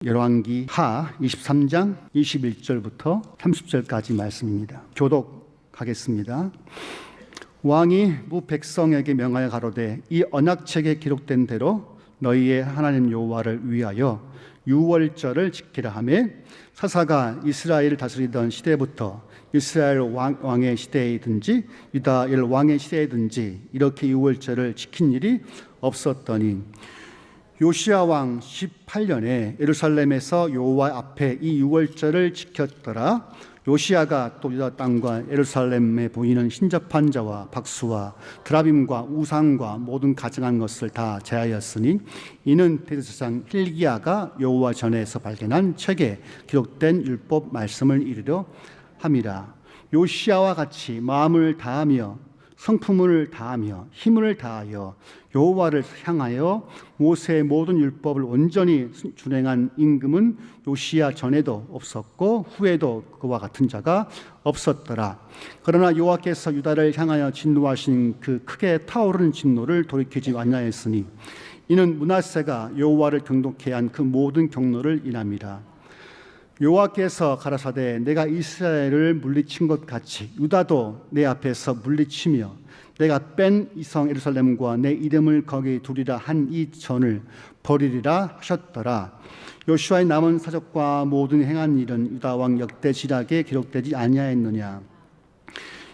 열왕기 하 23장 21절부터 30절까지 말씀입니다. 교독하겠습니다. 왕이 무 백성에게 명하여 가로되 이 언약책에 기록된 대로 너희의 하나님 여호와를 위하여 유월절을 지키라 하며 사사가 이스라엘을 다스리던 시대부터 이스라엘 왕의 시대이든지 유다 왕의 시대이든지 이렇게 유월절을 지킨 일이 없었더니 요시야 왕 18년에 예루살렘에서 여호와 앞에 이 유월절을 지켰더라. 요시야가 또 유다 땅과 예루살렘에 보이는 신접한 자와 박수와 드라빔과 우상과 모든 가증한 것을 다 제하였으니 이는 대제사장 hil기야가 여호와 전에서 발견한 책에 기록된 율법 말씀을 이르려 함이라. 요시야와 같이 마음을 다하며 성품을 다하며 힘을 다하여 여호와를 향하여 모세의 모든 율법을 온전히 준행한 임금은 요시야 전에도 없었고 후에도 그와 같은 자가 없었더라. 그러나 여호와께서 유다를 향하여 진노하신 그 크게 타오르는 진노를 돌이키지 아니하였으니 이는 므낫세가 여호와를 경독케 한 그 모든 경노를 인함이라. 여호와께서 가라사대 내가 이스라엘을 물리친 것 같이 유다도 내 앞에서 물리치며 내가 뺀 이성 예루살렘과 내 이름을 거기 두리라 한 이 전을 버리리라 하셨더라. 요시아의 남은 사적과 모든 행한 일은 유다 왕 역대 지략에 기록되지 아니하였느냐.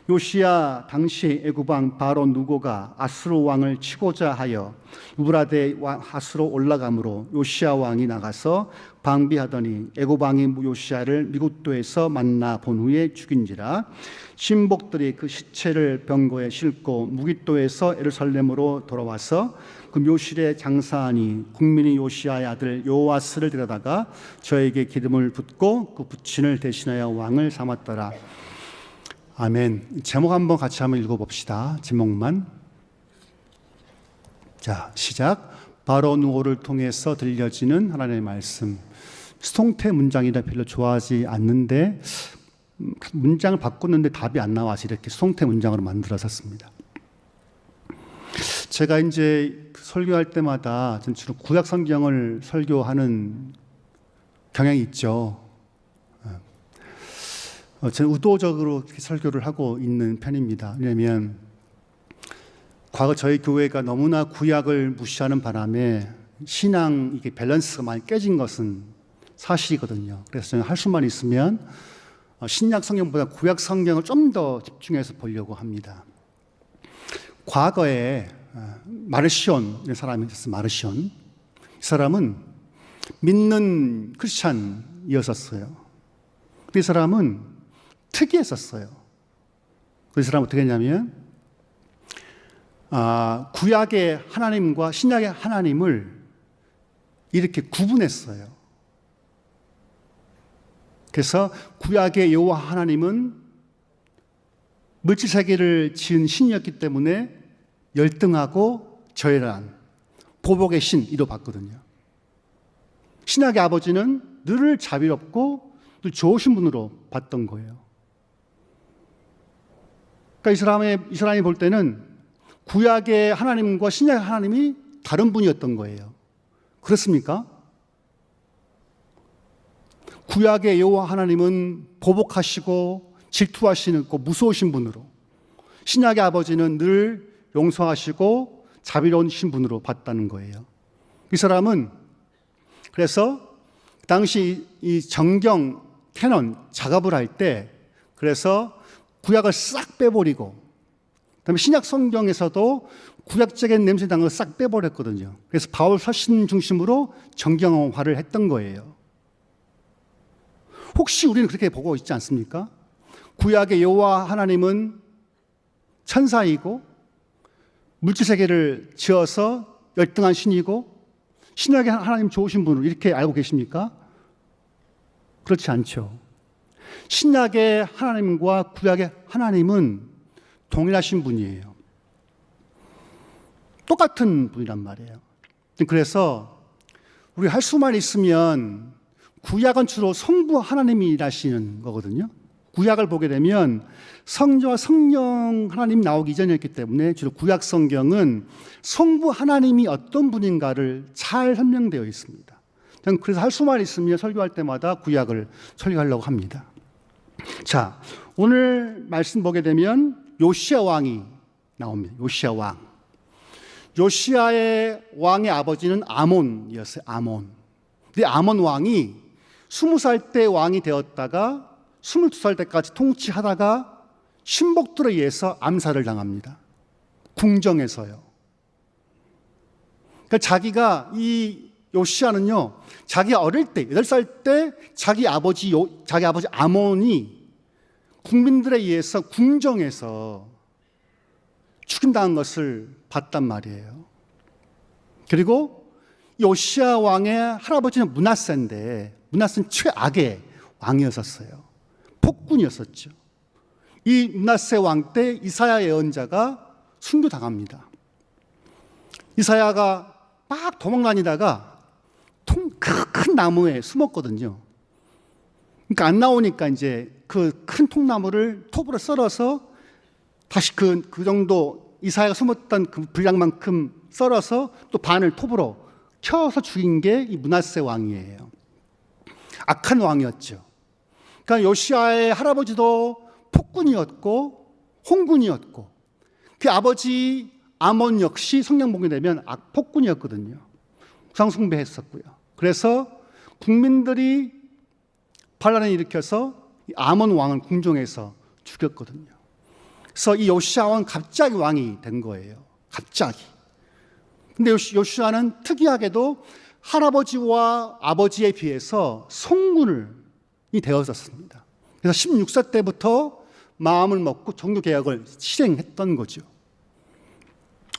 요시야 당시 애굽 왕 바로 누고가 아수르 왕을 치고자 하여 유브라데 하수로 올라가므로 요시야 왕이 나가서 방비하더니 애굽 왕이 요시야를 미굿도에서 만나 본 후에 죽인지라. 신복들이 그 시체를 병거에 싣고 무깃도에서 예루살렘으로 돌아와서 그 묘실에 장사하니 국민이 요시야의 아들 요아스를 데려다가 저에게 기름을 붓고 그 부친을 대신하여 왕을 삼았더라. 아멘. 제목 한번 같이 한번 읽어봅시다. 제목만. 자, 시작. 바로 누고를 통해서 들려지는 하나님의 말씀. 수동태 문장이라 별로 좋아하지 않는데 문장을 바꿨는데 답이 안 나와서 이렇게 수동태 문장으로 만들어졌습니다. 제가 이제 설교할 때마다 주로 구약 성경을 설교하는 경향이 있죠. 저는 의도적으로 설교를 하고 있는 편입니다. 왜냐하면 과거 저희 교회가 너무나 구약을 무시하는 바람에 신앙 이게 밸런스가 많이 깨진 것은 사실이거든요. 그래서 저는 할 수만 있으면 신약 성경보다 구약 성경을 좀 더 집중해서 보려고 합니다. 과거에 마르시온 이라는 사람이 있었어요. 마르시온. 이 사람은 믿는 크리스찬이었었어요. 이 사람은 특이했었어요. 그 사람은 어떻게 했냐면 구약의 하나님과 신약의 하나님을 이렇게 구분했어요. 그래서 구약의 여호와 하나님은 물질세계를 지은 신이었기 때문에 열등하고 저열한 보복의 신이로 봤거든요. 신약의 아버지는 늘 자비롭고 늘 좋으신 분으로 봤던 거예요. 그러니까 이 사람이 볼 때는 구약의 하나님과 신약의 하나님이 다른 분이었던 거예요. 그렇습니까? 구약의 여호와 하나님은 보복하시고 질투하시고 무서우신 분으로, 신약의 아버지는 늘 용서하시고 자비로우신 분으로 봤다는 거예요. 이 사람은 그래서 당시 이 정경 캐논 작업을 할 때 그래서 구약을 싹 빼버리고 그다음에 신약 성경에서도 구약적인 냄새 나는 걸 싹 빼버렸거든요. 그래서 바울 서신 중심으로 정경화를 했던 거예요. 혹시 우리는 그렇게 보고 있지 않습니까? 구약의 여호와 하나님은 천사이고 물질세계를 지어서 열등한 신이고 신약의 하나님 좋으신 분으로 이렇게 알고 계십니까? 그렇지 않죠. 신약의 하나님과 구약의 하나님은 동일하신 분이에요. 똑같은 분이란 말이에요. 그래서 우리 할 수만 있으면 구약은 주로 성부 하나님이 일하시는 거거든요. 구약을 보게 되면 성자와 성령 하나님 나오기 이전이었기 때문에 주로 구약 성경은 성부 하나님이 어떤 분인가를 잘 설명되어 있습니다. 저는 그래서 할 수만 있으면 설교할 때마다 구약을 설교하려고 합니다. 자, 오늘 말씀 보게 되면 요시야 왕이 나옵니다. 요시야 왕. 요시야의 왕의 아버지는 아몬이었어요. 아몬. 근데 아몬 왕이 20살 때 왕이 되었다가 22살 때까지 통치하다가 신복들에 의해서 암살을 당합니다. 궁정에서요. 그러니까 자기가 이 요시야는요, 자기가 어릴 때 8살 때 자기 아버지 아몬이 국민들에 의해서 궁정에서 죽임당한 것을 봤단 말이에요. 그리고 요시야 왕의 할아버지는 므낫세인데 므낫세는 최악의 왕이었었어요. 폭군이었었죠. 이 므낫세 왕 때 이사야 예언자가 순교당합니다. 이사야가 막 도망다니다가 큰 나무에 숨었거든요. 그러니까 안 나오니까 이제 그 큰 통나무를 톱으로 썰어서 다시 그 정도 이사야가 숨었던 그 분량만큼 썰어서 또 반을 톱으로 켜서 죽인 게 이 므낫세 왕이에요. 악한 왕이었죠. 그러니까 요시야의 할아버지도 폭군이었고 홍군이었고 그 아버지 아몬 역시 성경 보게 되면 폭군이었거든요. 우상 숭배했었고요. 그래서 국민들이 반란을 일으켜서 아몬 왕을 궁정에서 죽였거든요. 그래서 이 요시야 왕은 갑자기 왕이 된 거예요. 갑자기. 근데 요시야는 특이하게도 할아버지와 아버지에 비해서 성군이 되었었습니다. 그래서 16세 때부터 마음을 먹고 종교개혁을 실행했던 거죠.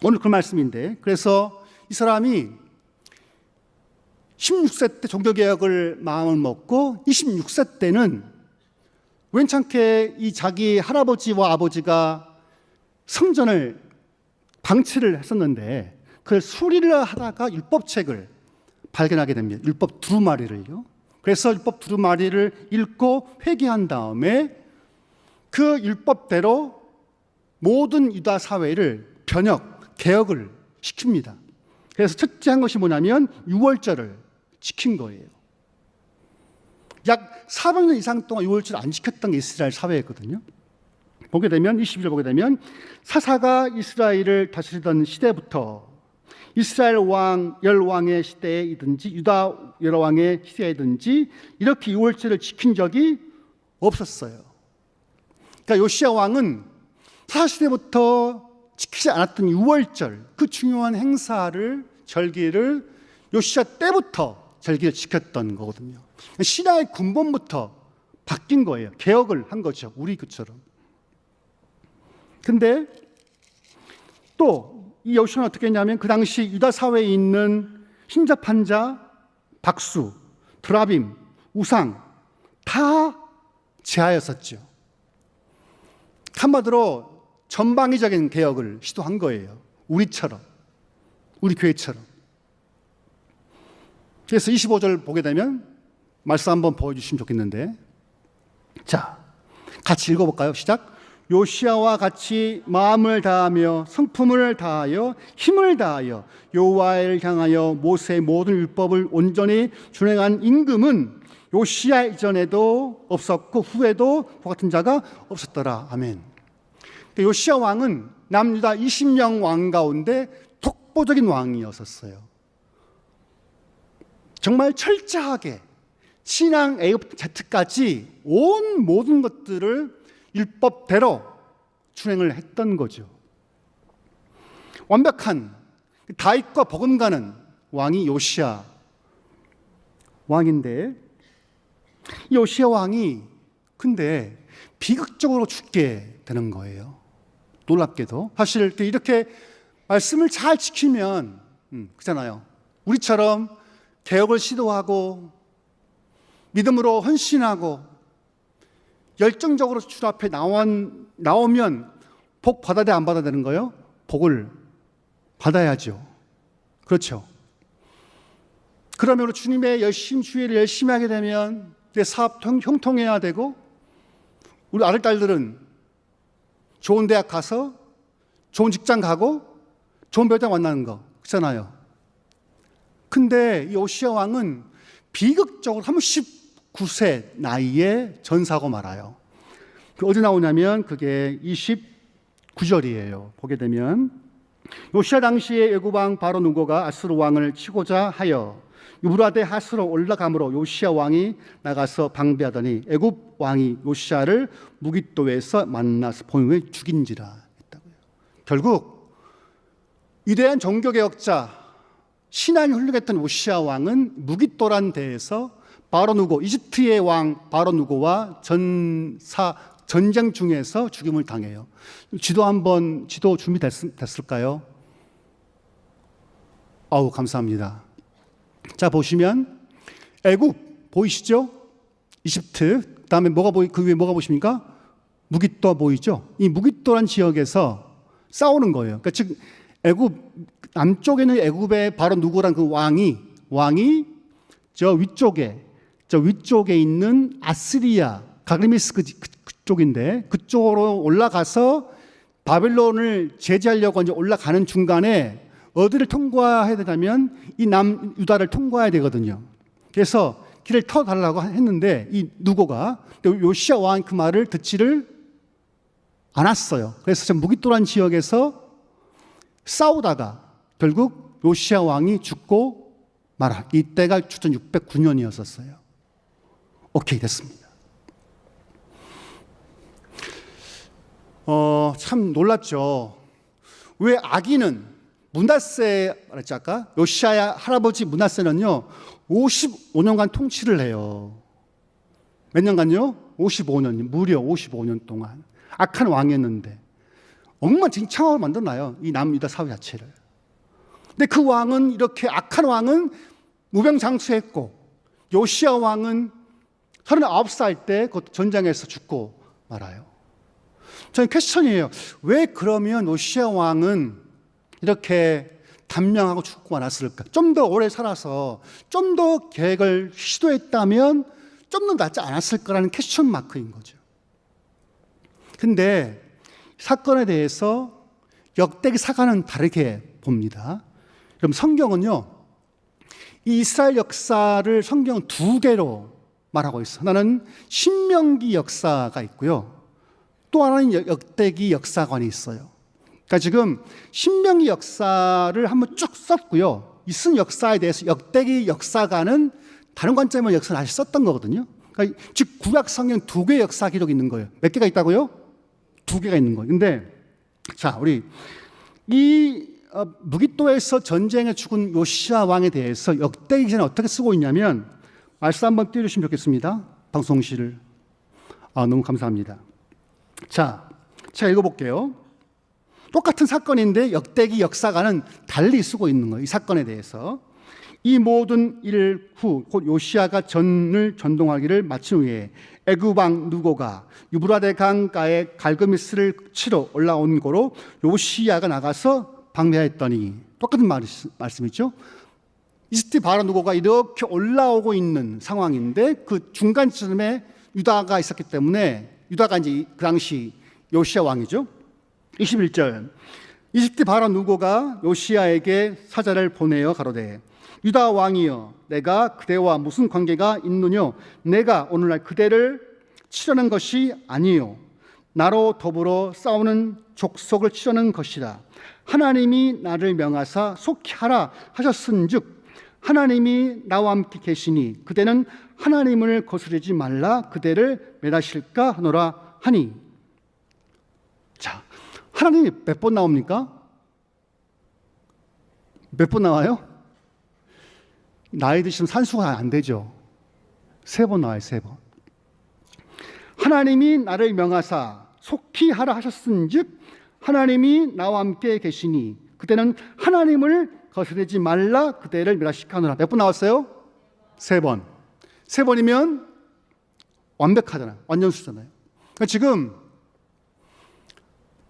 오늘 그 말씀인데, 그래서 이 사람이 16세 때 종교개혁을 마음을 먹고 26세 때는 우연찮게 이 자기 할아버지와 아버지가 성전을 방치를 했었는데 그 수리를 하다가 율법책을 발견하게 됩니다. 율법 두루마리를요. 그래서 율법 두루마리를 읽고 회개한 다음에 그 율법대로 모든 유다 사회를 개혁을 시킵니다. 그래서 첫째 한 것이 뭐냐면 유월절을 지킨 거예요. 약 400년 이상 동안 유월절을 안 지켰던 게 이스라엘 사회였거든요. 보게 되면 22절 보게 되면 사사가 이스라엘을 다스리던 시대부터 이스라엘 왕 열왕의 시대이든지 유다 열왕의 시대이든지 이렇게 유월절을 지킨 적이 없었어요. 그러니까 요시야 왕은 사사 시대부터 지키지 않았던 유월절, 그 중요한 행사를 절기를 요시야 때부터 절기를 지켰던 거거든요. 신화의 근본부터 바뀐 거예요. 개혁을 한 거죠. 우리 그처럼. 근데 또 이 요시야는 어떻게 했냐면 그 당시 유다 사회에 있는 신잡한 자, 박수, 드라빔, 우상 다 제하였었죠. 한마디로 전방위적인 개혁을 시도한 거예요. 우리처럼, 우리 교회처럼. 그래서 25절 보게 되면 말씀 한번 보여주시면 좋겠는데, 자, 같이 읽어볼까요? 시작. 요시야와 같이 마음을 다하며 성품을 다하여 힘을 다하여 여호와를 향하여 모세의 모든 율법을 온전히 준행한 임금은 요시야 이전에도 없었고 후에도 그 같은 자가 없었더라. 아멘. 요시야 왕은 남유다 20명 왕 가운데 독보적인 왕이었었어요. 정말 철저하게 신앙 A부터 Z까지 모든 것들을 율법대로 준행을 했던 거죠. 완벽한 다윗과 버금가는 왕이 요시야 왕인데, 요시야 왕이 근데 비극적으로 죽게 되는 거예요. 놀랍게도. 사실 이렇게 말씀을 잘 지키면 그렇잖아요. 우리처럼 개혁을 시도하고 믿음으로 헌신하고 열정적으로 주 앞에 나오면 복 받아야 돼, 안 받아야 되는 거예요? 복을 받아야죠. 그렇죠. 그러면 주님의 주의를 열심히 하게 되면 내 사업 형통해야 되고, 우리 아들, 딸들은 좋은 대학 가서 좋은 직장 가고 좋은 배우자 만나는 거 그렇잖아요. 근데 이 요시야 왕은 비극적으로 39세 나이에 전사하고 말아요. 어디 나오냐면 그게 29절이에요. 보게 되면 요시야 당시에 애굽 왕 바로 누고가 아수르 왕을 치고자 하여 유브라데 하스로 올라가므로 요시야 왕이 나가서 방비하더니 애굽 왕이 요시야를 무깃도에서 만나서 본 후에 죽인지라 했다고요. 결국 위대한 종교개혁자 신앙이 훌륭했던 요시야 왕은 무깃도란 데에서 바로 누고 이집트의 왕 바로 누고와 전쟁 중에서 죽임을 당해요. 지도 준비됐을까요? 아우 감사합니다. 자 보시면 애굽 보이시죠? 이집트 그다음에 그 위에 뭐가 보십니까? 무깃도 보이죠? 이 무깃도란 지역에서 싸우는 거예요. 그러니까 즉 애굽 남쪽에는 애굽의 바로 누구란 그 왕이 저 위쪽에 있는 아시리아 가그리미스 그쪽인데 그쪽으로 올라가서 바벨론을 제지하려고 이제 올라가는 중간에 어디를 통과해야 되냐면 이 남유다를 통과해야 되거든요. 그래서 길을 터달라고 했는데 이 누고가 요시야 왕 그 말을 듣지를 않았어요. 그래서 무깃도란 지역에서 싸우다가 결국 요시야 왕이 죽고 말아. 이때가 주전 609년이었었어요. 오케이 됐습니다. 참 놀랍죠. 왜 아기는 므낫세 말했지 아까 요시야 할아버지 므낫세는요 55년간 통치를 해요. 몇 년간요? 55년, 무려 55년 동안 악한 왕이었는데 엉망진창으로 만들어놔요. 이 남유다 사회 자체를. 근데 그 왕은 이렇게 악한 왕은 무병장수했고 요시야 왕은 39살 때 그 전장에서 죽고 말아요. 저는 퀘스천이에요. 왜 그러면 요시야 왕은 이렇게 단명하고 죽고 말았을까? 좀 더 오래 살아서 좀 더 계획을 시도했다면 좀 더 낫지 않았을 거라는 퀘스천 마크인 거죠. 근데 사건에 대해서 역대기 사가는 다르게 봅니다. 그럼 성경은요, 이 이스라엘 역사를 성경은 두 개로 말하고 있어요. 하나는 신명기 역사가 있고요. 또 하나는 역대기 역사관이 있어요. 그러니까 지금 신명기 역사를 한번 쭉 썼고요. 이 쓴 역사에 대해서 역대기 역사관은 다른 관점으로 역사를 다시 썼던 거거든요. 그러니까 즉 구약 성경 두 개의 역사 기록이 있는 거예요. 몇 개가 있다고요? 두 개가 있는 거예요. 근데 자, 우리 이 무깃도에서 전쟁에 죽은 요시야 왕에 대해서 역대기 기자는 어떻게 쓰고 있냐면 말씀 한번 띄워주시면 좋겠습니다. 방송실을. 너무 감사합니다. 자, 제가 읽어볼게요. 똑같은 사건인데 역대기 역사가는 달리 쓰고 있는 거예요. 이 사건에 대해서. 이 모든 일 후 곧 요시야가 전을 전동하기를 마친 후에 애굽 왕 누고가 유브라데 강가에 갈그미스를 치러 올라온 거로 요시야가 나가서 방배하였더니 똑같은 말씀이죠. 이집트 바로 누고가 이렇게 올라오고 있는 상황인데 그 중간쯤에 유다가 있었기 때문에 유다가 이제 그 당시 요시야 왕이죠. 21절 이집트 바로 누고가 요시야에게 사자를 보내어 가로되 유다 왕이여 내가 그대와 무슨 관계가 있느뇨 내가 오늘날 그대를 치려는 것이 아니요 나로 더불어 싸우는 족속을 치려는 것이라 하나님이 나를 명하사 속히 하라 하셨은즉 하나님이 나와 함께 계시니 그대는 하나님을 거스르지 말라 그대를 멸하실까 하노라 하니. 자, 하나님이 몇 번 나옵니까? 몇 번 나와요? 나이 드시면 산수가 안 되죠. 3번 나와요. 3번. 하나님이 나를 명하사 속히 하라 하셨은즉 하나님이 나와 함께 계시니 그때는 하나님을 거스르지 말라 그대를 멸하실까 하노라. 몇 번 나왔어요? 3번. 3번이면 완벽하잖아요. 완전수잖아요. 그러니까 지금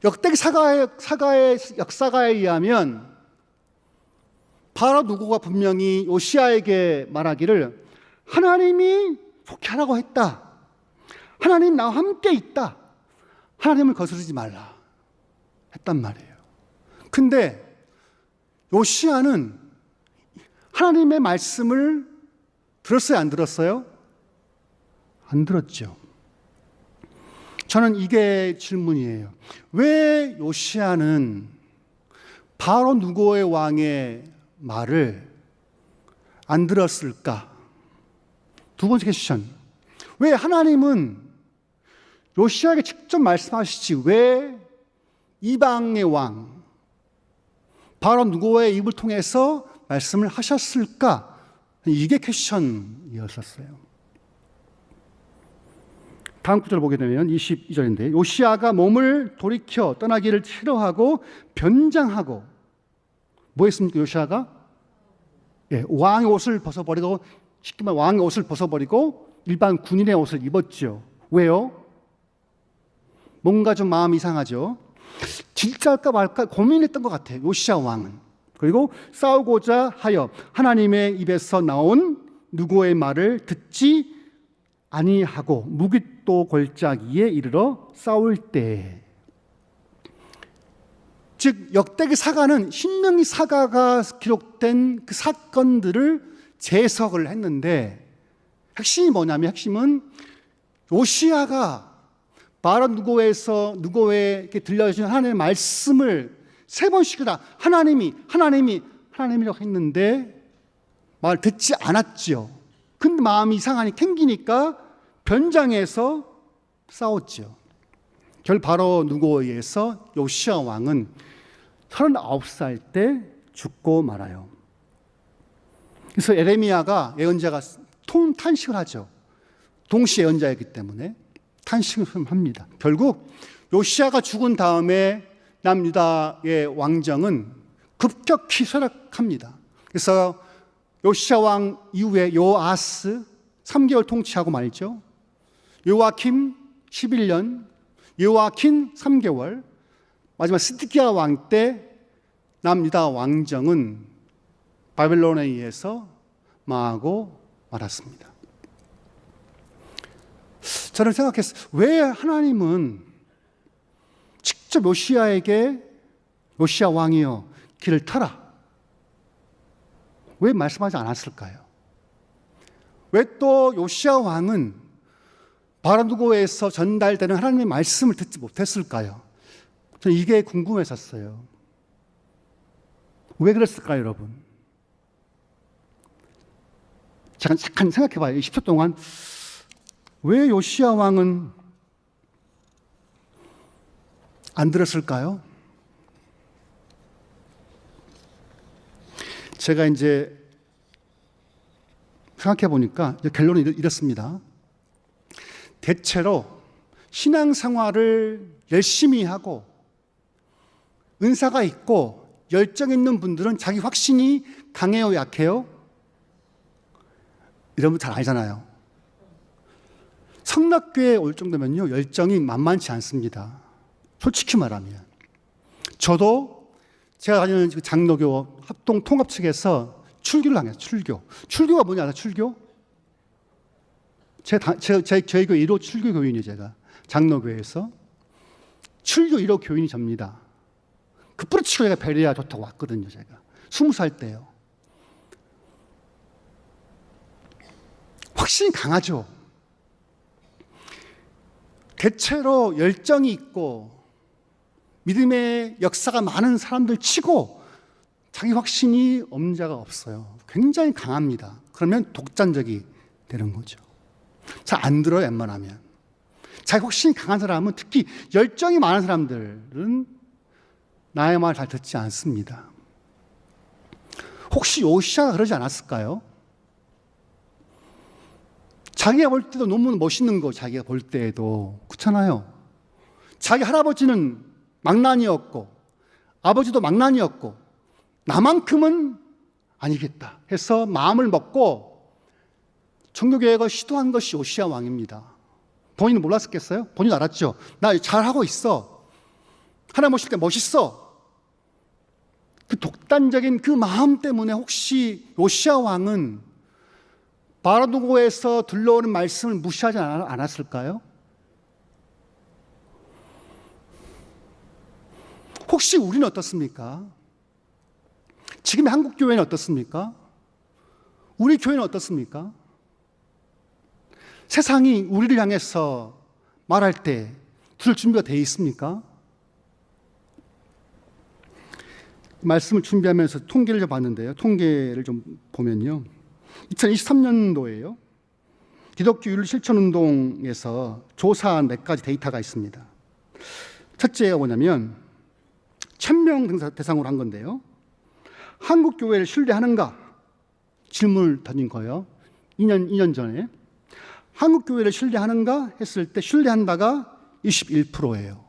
역대기 사가의 역사가에 의하면 바로 누구가 분명히 요시야에게 말하기를 하나님이 속히 하라고 했다. 하나님 나와 함께 있다. 하나님을 거스르지 말라 했단 말이에요. 근데 요시야는 하나님의 말씀을 들었어요? 안 들었어요? 안 들었죠. 저는 이게 질문이에요. 왜 요시야는 바로 누고의 왕의 말을 안 들었을까? 두 번째 퀘스천. 왜 하나님은 요시야에게 직접 말씀하시지 왜 이방의 왕 바로 누고의 입을 통해서 말씀을 하셨을까? 이게 퀘스천이었었어요. 다음 구절 보게 되면 22절인데 요시야가 몸을 돌이켜 떠나기를 싫어하고 변장하고 뭐 했습니까? 요시야가 왕의 옷을 벗어버리고 쉽게 말해 왕의 옷을 벗어버리고 일반 군인의 옷을 입었죠. 왜요? 뭔가 좀 마음이 이상하죠. 진짜 할까 말까 고민했던 것 같아요. 요시야 왕은. 그리고 싸우고자 하여 하나님의 입에서 나온 누구의 말을 듣지 아니하고 무깃도 골짜기에 이르러 싸울 때, 즉 역대기 사가는 신명기 사가가 기록된 그 사건들을 재해석을 했는데 핵심이 뭐냐면 핵심은 요시야가 바로 누고에게 들려주신 하나님의 말씀을 세 번씩이나 하나님이라고 했는데 말 듣지 않았죠. 근데 마음이 이상하니 캥기니까 변장해서 싸웠죠. 결 바로 누고에 의해서 요시야 왕은 39살 때 죽고 말아요. 그래서 에레미야가 예언자가 탄식을 하죠. 동시 예언자이기 때문에 탄식을 합니다. 결국 요시야가 죽은 다음에 남유다의 왕정은 급격히 쇠락합니다. 그래서 요시야 왕 이후에 요아스 3개월 통치하고 말죠. 요아킴 11년, 요아킨 3개월, 마지막 스드기야 왕 때 남유다 왕정은 바벨론에 의해서 망하고 말았습니다. 저는 생각했어요. 왜 하나님은 직접 요시야에게 요시야 왕이여 길을 터라 왜 말씀하지 않았을까요? 왜 또 요시야 왕은 바로누고에서 전달되는 하나님의 말씀을 듣지 못했을까요? 저는 이게 궁금했었어요. 왜 그랬을까요, 여러분? 잠깐 생각해봐요. 10초 동안 왜 요시야 왕은 안 들었을까요? 제가 이제 생각해 보니까 결론이 이렇습니다. 대체로 신앙생활을 열심히 하고 은사가 있고 열정 있는 분들은 자기 확신이 강해요, 약해요? 여러분 잘 알잖아요. 성락교회에 올 정도면요 열정이 만만치 않습니다. 솔직히 말하면 저도 제가 다니는 장로교 합동 통합 측에서 출교를 당했어요. 출교가 뭐냐 알아요? 출교? 저희 교회 1호 출교 교인이에요. 제가 장로교회에서 출교 1호 교인이 접니다. 그 뿌리치고 제가 베레아 좋다고 왔거든요. 제가 20살 때요. 확신이 강하죠. 대체로 열정이 있고 믿음의 역사가 많은 사람들 치고 자기 확신이 없는 자가 없어요. 굉장히 강합니다. 그러면 독단적이 되는 거죠. 잘 안 들어요, 웬만하면. 자기 확신이 강한 사람은 특히 열정이 많은 사람들은 나의 말 잘 듣지 않습니다. 혹시 요시야가 그러지 않았을까요? 자기가 볼 때도 너무 멋있는 거, 자기가 볼 때에도. 그렇잖아요. 자기 할아버지는 망난이었고, 아버지도 망난이었고, 나만큼은 아니겠다 해서 마음을 먹고 청교교회가 시도한 것이 요시야 왕입니다. 본인은 몰랐었겠어요? 본인 알았죠? 나 잘하고 있어. 하나님 오실 때 멋있어. 그 독단적인 그 마음 때문에 혹시 요시야 왕은 바로누고에서 들려오는 말씀을 무시하지 않았을까요? 혹시 우리는 어떻습니까? 지금의 한국 교회는 어떻습니까? 우리 교회는 어떻습니까? 세상이 우리를 향해서 말할 때 들을 준비가 되어 있습니까? 말씀을 준비하면서 통계를 좀 봤는데요. 통계를 좀 보면요. 2023년도에요. 기독교 윤리 실천 운동에서 조사한 몇 가지 데이터가 있습니다. 첫째가 뭐냐면 1000명 대상으로 한 건데요. 한국 교회를 신뢰하는가? 질문을 던진 거예요. 2년 전에. 한국 교회를 신뢰하는가 했을 때 신뢰한다가 21%예요.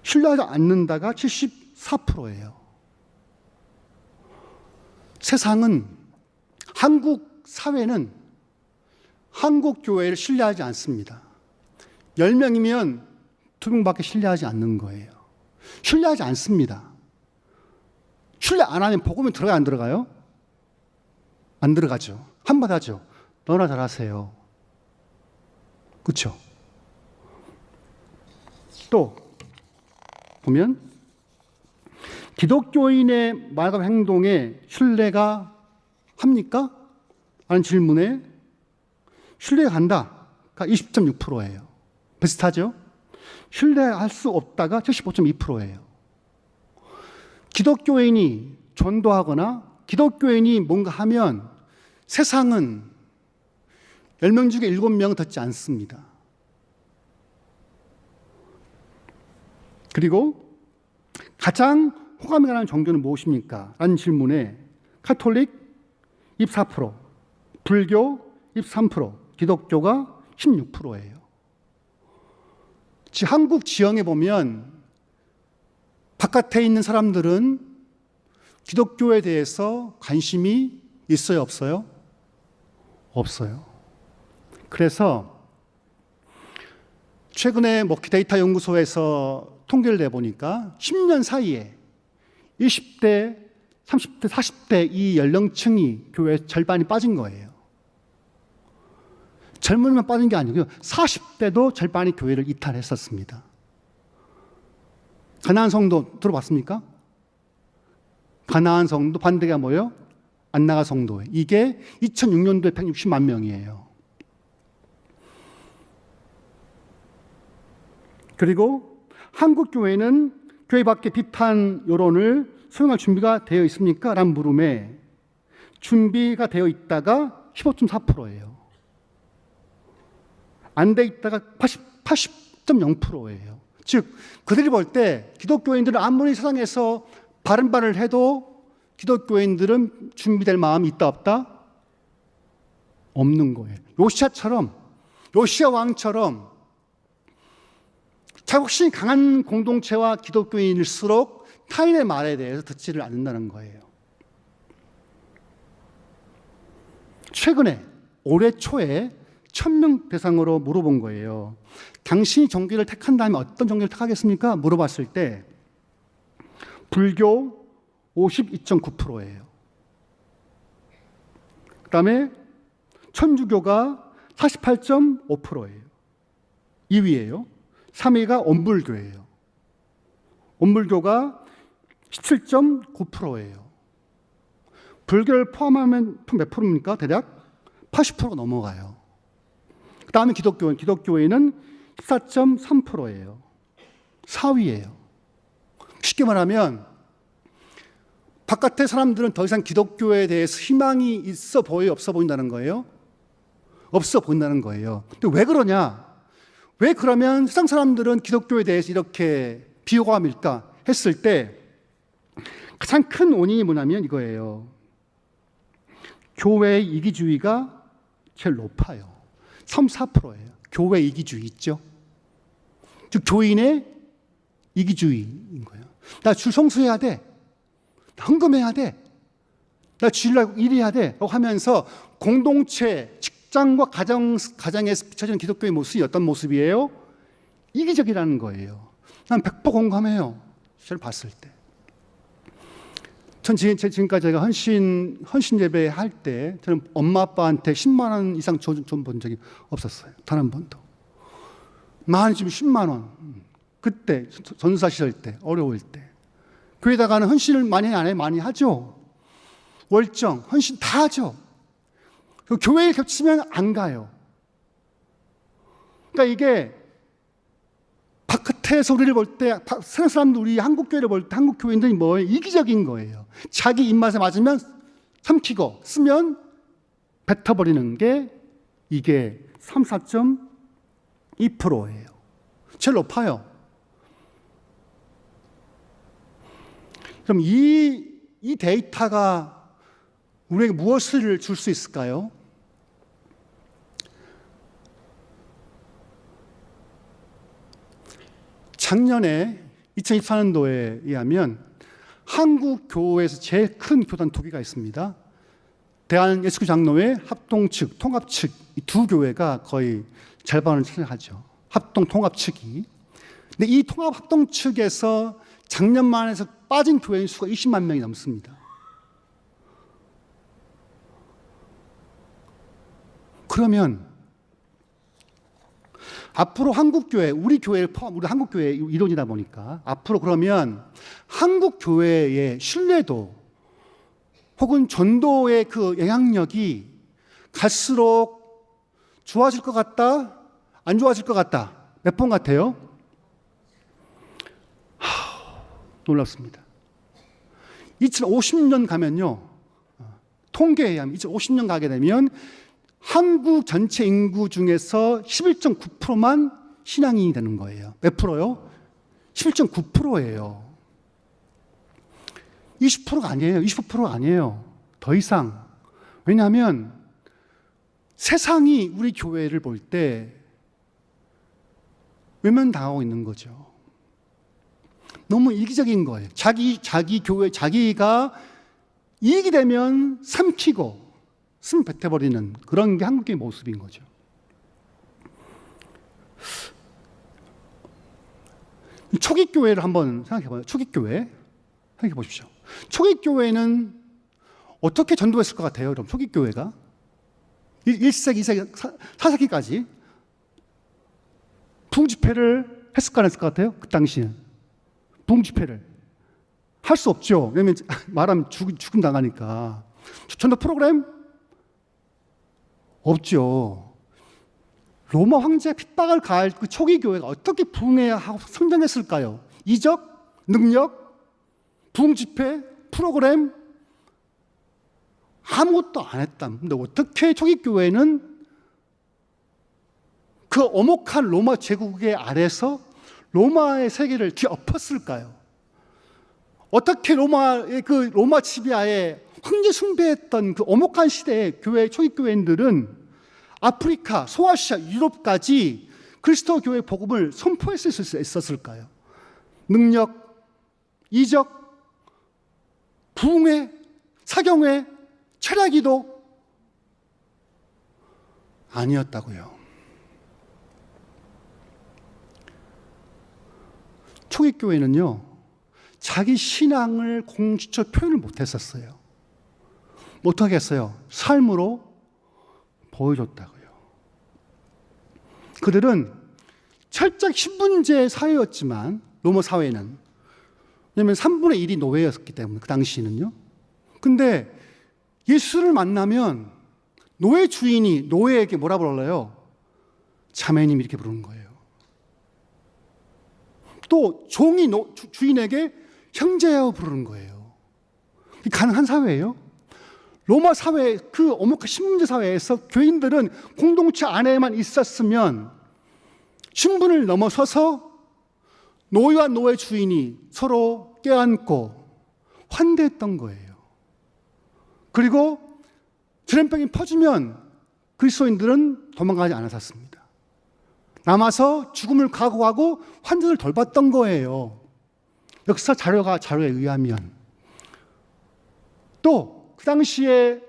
신뢰하지 않는다가 74%예요. 세상은, 한국 사회는 한국 교회를 신뢰하지 않습니다. 10명이면 2명밖에 신뢰하지 않는 거예요. 신뢰하지 않습니다. 신뢰 안 하면 복음에 들어가요, 안 들어가요? 안 들어가죠. 한마디 하죠. 너나 잘하세요. 그렇죠? 또 보면 기독교인의 말과 행동에 신뢰가 합니까? 하는 질문에 신뢰가 간다가 20.6%예요. 비슷하죠? 신뢰할 수 없다가 75.2%예요. 기독교인이 전도하거나 기독교인이 뭔가 하면 세상은 10명 중에 7명 듣지 않습니다. 그리고 가장 호감이 가는 종교는 무엇입니까? 라는 질문에 카톨릭 24%, 불교 23%, 기독교가 16%예요. 한국 지형에 보면 바깥에 있는 사람들은 기독교에 대해서 관심이 있어요, 없어요? 없어요. 그래서 최근에 데이터 연구소에서 통계를 내보니까 10년 사이에 20대, 30대, 40대 이 연령층이 교회 절반이 빠진 거예요. 젊은이만 빠진 게 아니고요. 40대도 절반이 교회를 이탈했었습니다. 가나안 성도 들어봤습니까? 가나안 성도 반대가 뭐예요? 안나가 성도예요. 이게 2006년도에 160만 명이에요. 그리고 한국 교회는 교회 밖의 비판 여론을 수용할 준비가 되어 있습니까? 라는 물음에 준비가 되어 있다가 15.4%예요. 안 돼 있다가 80.0%예요. 즉 그들이 볼 때 기독교인들은 아무리 세상에서 바른 말을 해도 기독교인들은 준비될 마음이 있다 없다? 없는 거예요. 요시야 왕처럼 자국신이 강한 공동체와 기독교인일수록 타인의 말에 대해서 듣지를 않는다는 거예요. 최근에 올해 초에 1000명 대상으로 물어본 거예요. 당신이 종교를 택한다면 어떤 종교를 택하겠습니까? 물어봤을 때 불교 52.9%예요. 그 다음에 천주교가 48.5%예요. 2위예요. 3위가 원불교예요. 원불교가 17.9%예요. 불교를 포함하면 몇 프로입니까? 대략 80%가 넘어가요. 그 다음에 기독교인은 14.3%예요. 4위예요. 쉽게 말하면 바깥의 사람들은 더 이상 기독교에 대해서 희망이 있어 보여, 없어 보인다는 거예요? 없어 보인다는 거예요. 근데 왜 그러냐? 왜 그러면 세상 사람들은 기독교에 대해서 이렇게 비호감일까 했을 때 가장 큰 원인이 뭐냐면 이거예요. 교회의 이기주의가 제일 높아요. 34%예요. 교회 이기주의 있죠? 즉 교인의 이기주의인 거예요. 나 줄 성수해야 돼. 나 헌금해야 돼. 나 주일날 일해야 돼. 라고 하면서 공동체, 직장과 가정에서 비춰지는 기독교의 모습이 어떤 모습이에요? 이기적이라는 거예요. 난 100% 공감해요. 저를 봤을 때. 전 지금까지 제가 헌신 예배 할 때 저는 엄마 아빠한테 10만 원 이상 돈 본 적이 없었어요. 단 한 번도. 많이 주면 10만 원. 그때 전사 시절 때, 어려울 때. 교회에다가는 헌신을 많이 안 해? 많이 하죠. 월정, 헌신 다 하죠. 그 교회에 겹치면 안 가요. 그러니까 이게 바깥에서 우리를 볼 때, 세상 사람들 우리 한국 교회를 볼 때 한국 교회인들이 뭐예요? 이기적인 거예요. 자기 입맛에 맞으면 삼키고 쓰면 뱉어버리는 게 이게 34.2%예요. 제일 높아요. 그럼 이 데이터가 우리에게 무엇을 줄 수 있을까요? 작년에 2024년도에 의하면 한국 교회에서 제일 큰 교단 두 개가 있습니다. 대한예수교 장로회 합동 측, 통합 측, 이 두 교회가 거의 절반을 차지하죠. 합동 통합 측이. 근데 이 통합 합동 측에서 작년만 해서 빠진 교회인 수가 20만 명이 넘습니다. 그러면 앞으로 한국교회, 우리 교회를 포함, 우리 한국교회 이론이다 보니까 앞으로 그러면 한국교회의 신뢰도 혹은 전도의 그 영향력이 갈수록 좋아질 것 같다? 안 좋아질 것 같다? 몇 번 같아요? 놀랍습니다. 2050년 가면요, 통계에 의하면 2050년 가게 되면 한국 전체 인구 중에서 11.9%만 신앙인이 되는 거예요. 몇 프로요? 11.9%예요. 20%가 아니에요. 25%가 아니에요. 더 이상. 왜냐하면 세상이 우리 교회를 볼 때 외면당하고 있는 거죠. 너무 이기적인 거예요. 자기 교회, 자기가 이익이 되면 삼키고 숨 뱉어버리는 그런 게 한국의 모습인 거죠. 초기 교회를 한번 생각해봐요. 초기 교회 생각해 보십시오. 초기 교회는 어떻게 전도했을 것 같아요? 그럼 초기 교회가 1세기, 2세기, 4세기까지 부흥집회를 했을까 안 했을 것 같아요? 그 당시엔 부흥집회를 할 수 없죠. 왜냐하면 말하면 죽음 당하니까. 전도 프로그램 없죠. 로마 황제의 핍박을 가할 그 초기 교회가 어떻게 부흥해야 하고 성장했을까요? 이적, 능력, 부흥 집회, 프로그램 아무것도 안 했다. 근데 어떻게 초기 교회는 그 엄혹한 로마 제국의 아래서 로마의 세계를 뒤엎었을까요? 어떻게 로마 지배하에 황제 숭배했던 그 엄혹한 시대의 초기 교회인들은 아프리카, 소아시아, 유럽까지 그리스도 교회 복음을 선포했을 수 있었을까요? 능력, 이적, 부흥회, 사경회, 철야기도 아니었다고요. 초기 교회는요, 자기 신앙을 공식적으로 표현을 못했었어요. 어떻게 했어요? 삶으로 보여줬다고요. 그들은 철저히 신분제 사회였지만 로마 사회는, 왜냐하면 3분의 1이 노예였기 때문에 그 당시는요. 근데 예수를 만나면 노예 주인이 노예에게 뭐라 불러요? 자매님 이렇게 부르는 거예요. 또 종이 주인에게 형제여 부르는 거예요. 가능한 사회예요. 로마 사회, 그 엄혹한 신분제 사회에서 교인들은 공동체 안에만 있었으면 신분을 넘어서서 노예와 노예 주인이 서로 껴안고 환대했던 거예요. 그리고 전염병이 퍼지면 그리스도인들은 도망가지 않았습니다. 남아서 죽음을 각오하고 환자를 돌봤던 거예요. 역사 자료에 의하면. 또 그 당시에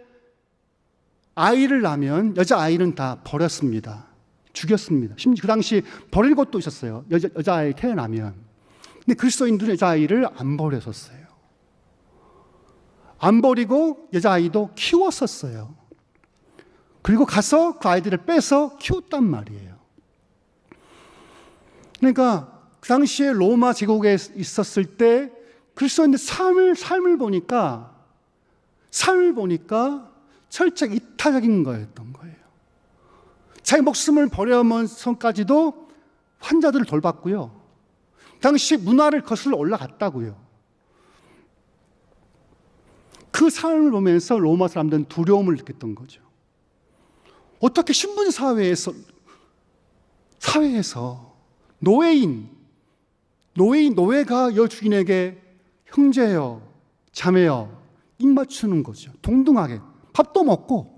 아이를 낳으면 여자아이는 다 버렸습니다. 죽였습니다. 심지어 그 당시 버릴 것도 있었어요. 여자아이 태어나면. 근데 그리스도인들은 여자아이를 안 버렸었어요. 안 버리고 여자아이도 키웠었어요. 그리고 가서 그 아이들을 빼서 키웠단 말이에요. 그러니까 그 당시에 로마 제국에 있었을 때 그리스도인들 삶을 보니까 철저히 이타적인 거였던 거예요. 자기 목숨을 버려면서까지도 환자들을 돌봤고요. 당시 문화를 거슬러 올라갔다고요. 그 삶을 보면서 로마 사람들은 두려움을 느꼈던 거죠. 어떻게 신분 사회에서 노예가 여주인에게 형제여, 자매여 입 맞추는 거죠. 동등하게 밥도 먹고.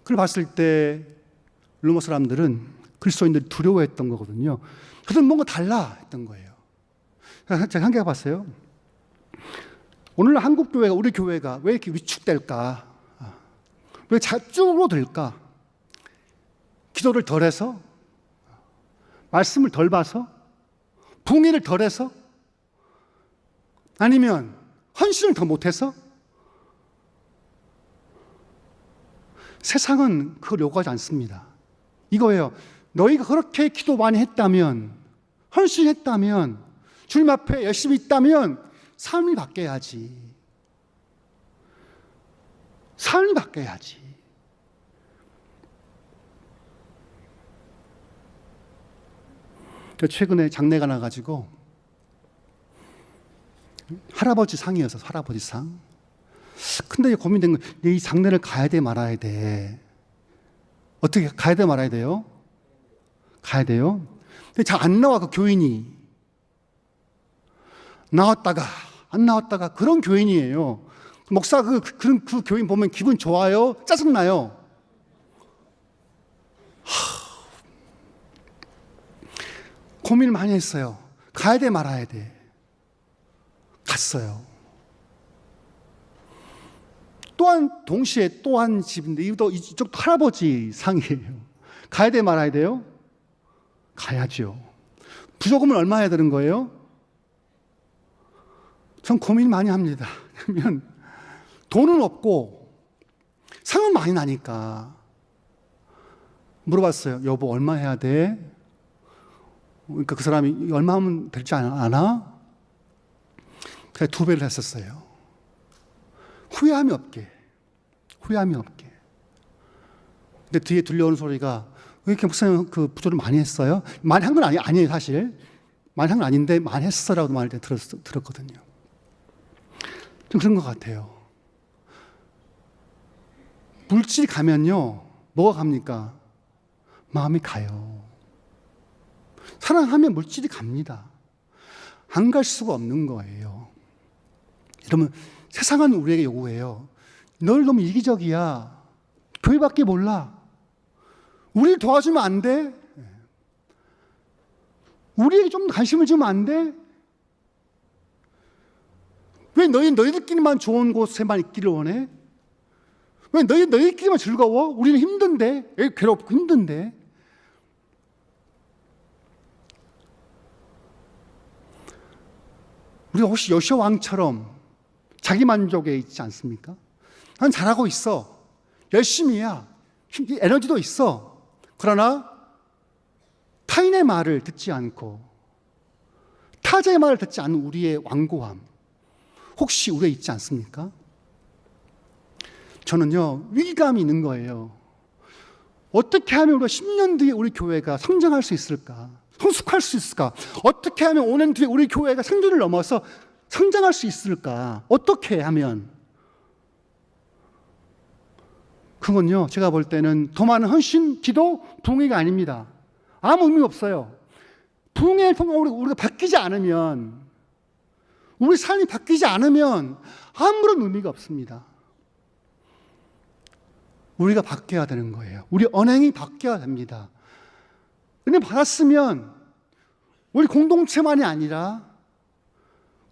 그걸 봤을 때 로마 사람들은 그리스도인들이 두려워했던 거거든요. 그들은 뭔가 달라 했던 거예요. 제가 한개 봤어요. 오늘날 한국 교회가, 우리 교회가 왜 이렇게 위축될까? 왜 줄어들까? 기도를 덜 해서? 말씀을 덜 봐서? 붕의를 덜 해서? 아니면 헌신을 더 못해서? 세상은 그걸 요구하지 않습니다. 이거예요. 너희가 그렇게 기도 많이 했다면, 헌신했다면, 주님 앞에 열심히 있다면 삶이 바뀌어야지. 삶이 바뀌어야지. 최근에 장례가 나가지고 할아버지 상이어서 할아버지 상. 근데 고민된 건 이 장례를 가야 돼 말아야 돼. 어떻게 가야 돼 말아야 돼요? 가야 돼요. 근데 잘 안 나와 그 교인이. 나왔다가 안 나왔다가 그런 교인이에요. 목사 그 교인 보면 기분 좋아요? 짜증나요? 고민을 많이 했어요. 가야 돼 말아야 돼. 갔어요. 또한 동시에 또 한 집인데 이쪽도 할아버지 상이에요. 가야 돼 말아야 돼요? 가야죠. 부조금을 얼마 해야 되는 거예요? 전 고민 많이 합니다. 그러면 돈은 없고 상은 많이 나니까 물어봤어요. 여보 얼마 해야 돼? 그러니까 그 사람이 얼마 하면 될지 아나? 그래서 2배를 했었어요. 후회함이 없게. 근데 뒤에 들려오는 소리가 왜 이렇게 목사님 그 부조를 많이 했어요? 많이 한 건 아니에요 사실. 많이 한 건 아닌데 많이 했어라고 말할 때 들었거든요. 좀 그런 것 같아요. 물질이 가면요 뭐가 갑니까? 마음이 가요. 사랑하면 물질이 갑니다. 안 갈 수가 없는 거예요. 여러분 세상은 우리에게 요구해요. 널 너무 이기적이야. 교회밖에 몰라. 우리를 도와주면 안 돼? 우리에게 좀 관심을 주면 안 돼? 왜 너희들끼리만 좋은 곳에만 있기를 원해? 왜 너희들끼리만 즐거워? 우리는 힘든데, 괴롭고 힘든데. 우리가 혹시 요시아 왕처럼 자기 만족에 있지 않습니까? 난 잘하고 있어. 열심히야. 에너지도 있어. 그러나 타인의 말을 듣지 않고 타자의 말을 듣지 않는 우리의 완고함 혹시 우리에 있지 않습니까? 저는요 위기감이 있는 거예요. 어떻게 하면 우리가 10년 뒤에 우리 교회가 성장할 수 있을까? 성숙할 수 있을까? 어떻게 하면 5년 뒤에 우리 교회가 생존을 넘어서 성장할 수 있을까? 어떻게 하면? 그건요 제가 볼 때는 더 많은 헌신, 기도, 부흥회가 아닙니다. 아무 의미 없어요. 부흥회를 통해 우리가 바뀌지 않으면, 우리 삶이 바뀌지 않으면 아무런 의미가 없습니다. 우리가 바뀌어야 되는 거예요. 우리 언행이 바뀌어야 됩니다. 은혜 받았으면 우리 공동체만이 아니라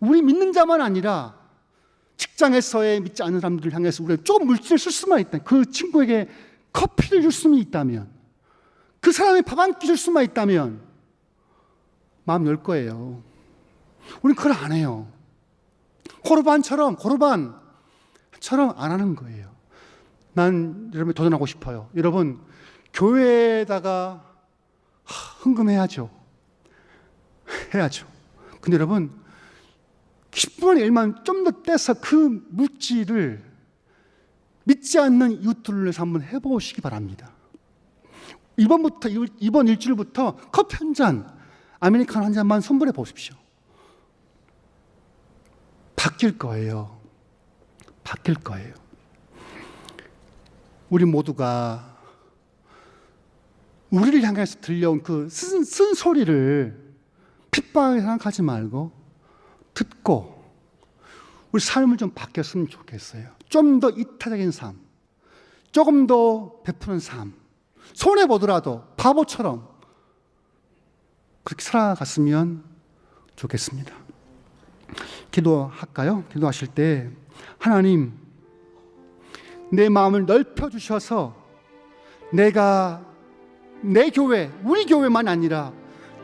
우리 믿는 자만 아니라 직장에서의 믿지 않는 사람들을 향해서 우리가 조금 물질을 쓸 수만 있다면, 그 친구에게 커피를 줄 수만 있다면, 그 사람이 밥 한 끼 줄 수만 있다면 마음 열 거예요. 우리는 그걸 안 해요. 고르반처럼 안 하는 거예요. 난 여러분 도전하고 싶어요. 여러분 교회에다가 헌금해야죠. 해야죠. 근데 여러분 10분의 1만 좀 더 떼서 그 물질을 믿지 않는 이웃들을 위해서 한번 해보시기 바랍니다. 이번 일주일부터 커피 한 잔, 아메리카노 한 잔만 선물해 보십시오. 바뀔 거예요. 바뀔 거예요. 우리 모두가 우리를 향해서 들려온 그 쓴소리를 핍박하게 생각하지 말고 듣고 우리 삶을 좀 바뀌었으면 좋겠어요. 좀 더 이타적인 삶, 조금 더 베푸는 삶, 손해보더라도 바보처럼 그렇게 살아갔으면 좋겠습니다. 기도할까요? 기도하실 때 하나님, 내 마음을 넓혀주셔서 내가 내 교회, 우리 교회만 아니라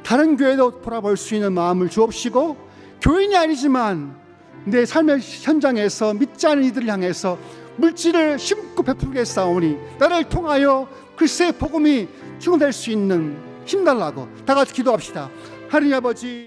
다른 교회도 돌아볼 수 있는 마음을 주옵시고, 교인이 아니지만 내 삶의 현장에서 믿지 않은 이들을 향해서 물질을 심고 베풀겠사오니 나를 통하여 그리스도의 복음이 증거될 수 있는 힘달라고 다 같이 기도합시다. 하나님 아버지,